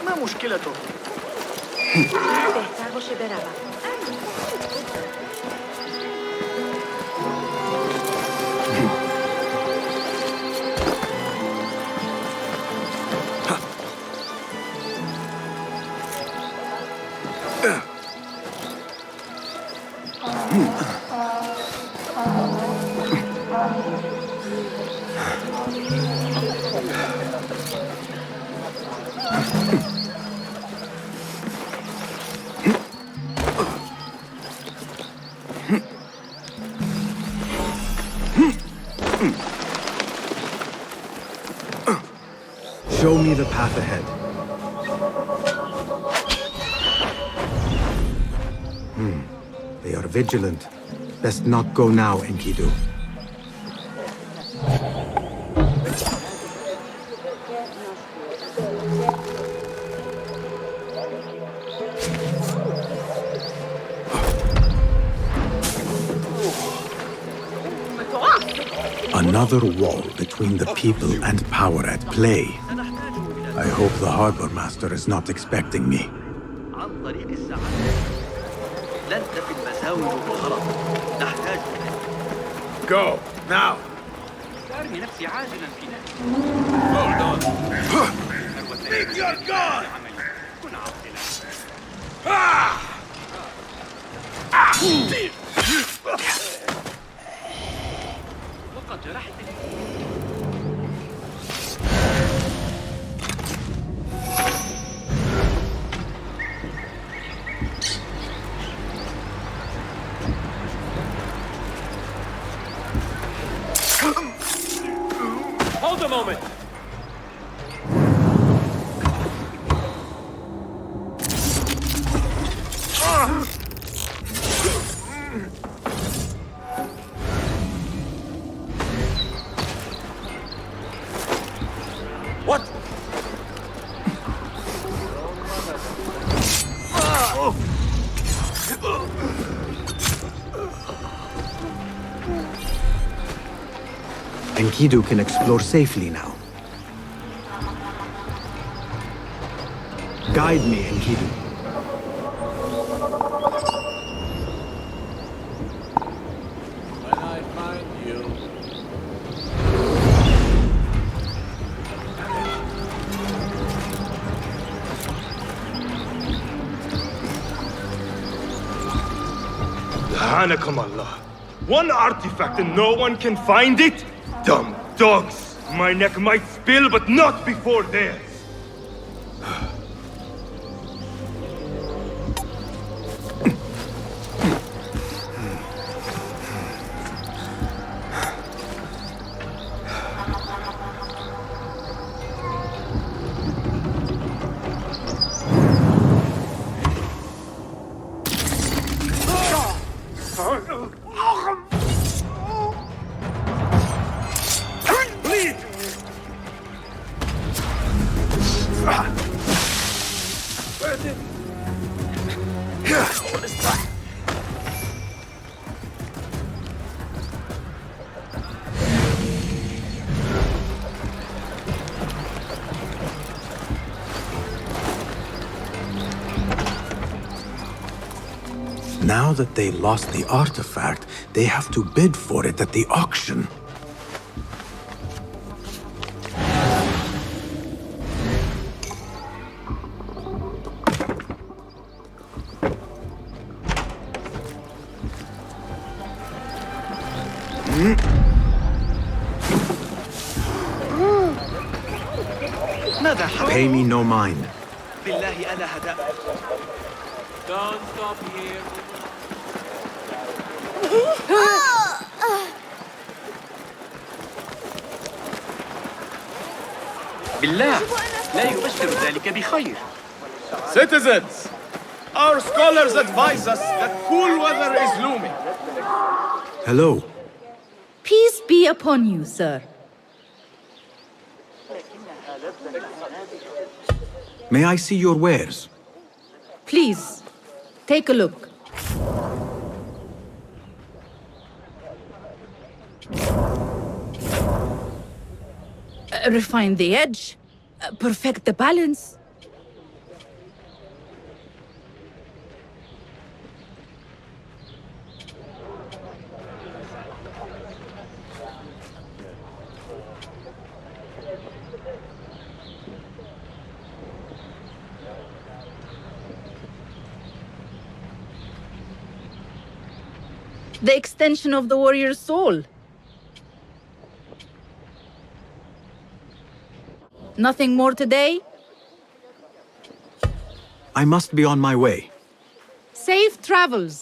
ما مشكلته؟ Show me the path ahead. They are vigilant. Best not go now, Enkidu. Another wall between the people and power at play. I hope the harbor master is not expecting me. Go, now! Hold on! Leave your gun! Hold a moment! What? Enkidu can explore safely now. Guide me, Enkidu. When I find you... Subhanakum Allah. One artifact and no one can find it? Dumb dogs! My neck might spill, but not before theirs! Now that they lost the artifact, they have to bid for it at the auction. Pay me no mind. بالله أنا هدأت. Don't stop here. بالله لا يبشر ذلك بخير. Citizens, our scholars advise us that cool weather is looming. Hello. Peace be upon you, sir. May I see your wares? Please, take a look. Refine the edge, perfect the balance. The extension of the warrior's soul. Nothing more today? I must be on my way. Safe travels.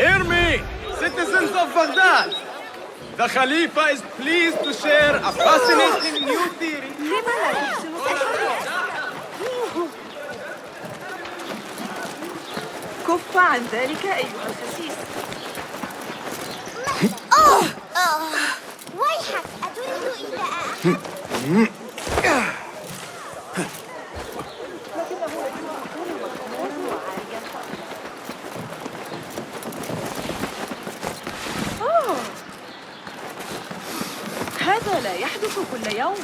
Hear me, citizens of Baghdad. The Khalifa is pleased to share a fascinating new theory. كف عن ذلك أيها الخسيس. ويحك أتريد إلى هذا لا يحدث كل يوم.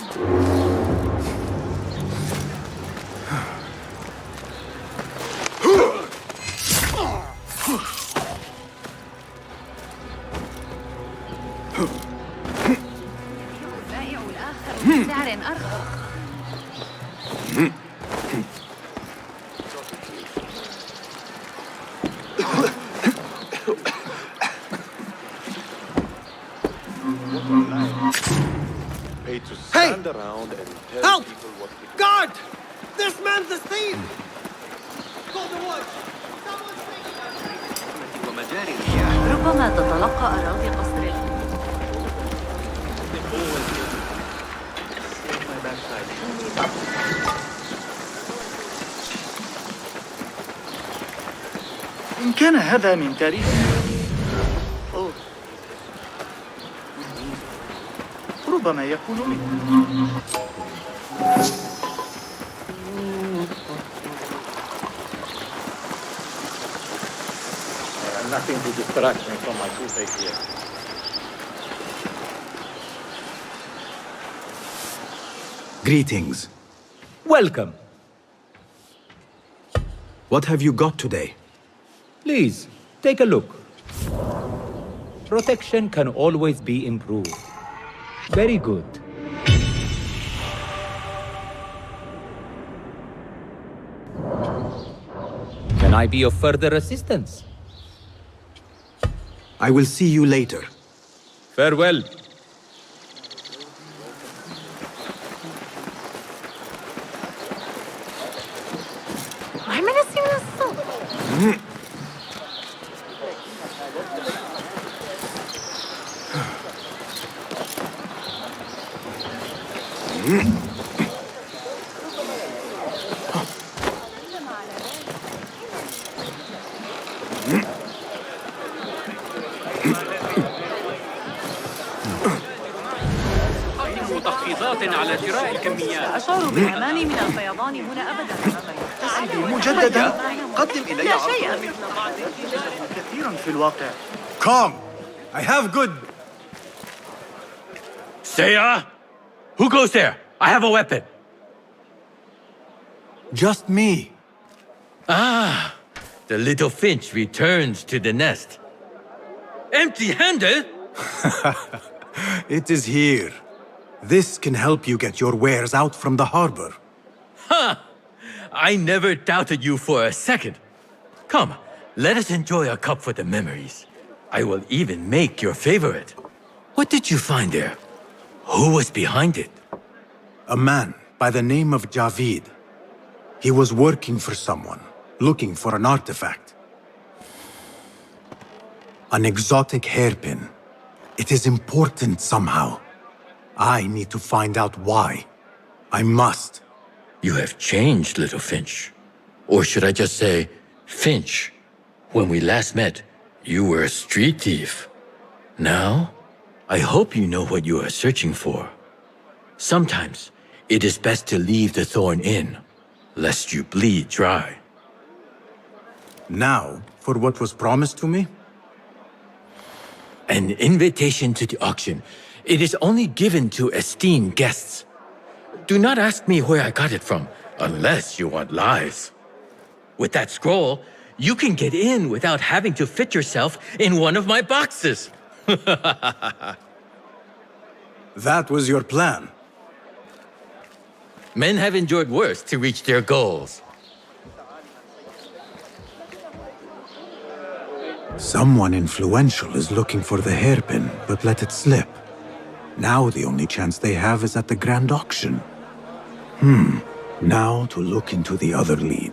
البائع الآخر بسعر أرخص. Hey! Help! Guard! This man's a thief! Call the watch! ومجاري المياه. ربما تتلقى أراضي قصر إن كان هذا من تاريخ ربما يكون منه. Nothing to distract me from my toothache here. Greetings. Welcome. What have you got today? Please, take a look. Protection can always be improved. Very good. Can I be of further assistance? I will see you later. Farewell. تخفيضات على شراء الكميات. أشعر بالأمان من الفيضان هنا أبدا. مجددا قدم إلي عرض كثيرا في الواقع. Calm. I have good... Seiya? Who goes there? I have a weapon. Just me. Ah, the little finch returns to the nest. Empty-handed? It is here. This can help you get your wares out from the harbor. Ha! I never doubted you for a second. Come, let us enjoy a cup for the memories. I will even make your favorite. What did you find there? Who was behind it? A man by the name of Javid. He was working for someone, looking for an artifact. An exotic hairpin. It is important somehow. I need to find out why. I must. You have changed, little Finch. Or should I just say, Finch? When we last met, you were a street thief. Now, I hope you know what you are searching for. Sometimes, it is best to leave the thorn in, lest you bleed dry. Now, for what was promised to me? An invitation to the auction. It is only given to esteemed guests. Do not ask me where I got it from, unless you want lies. With that scroll, you can get in without having to fit yourself in one of my boxes. That was your plan. Men have endured worse to reach their goals. Someone influential is looking for the hairpin, but let it slip. Now the only chance they have is at the grand auction. Now to look into the other lead.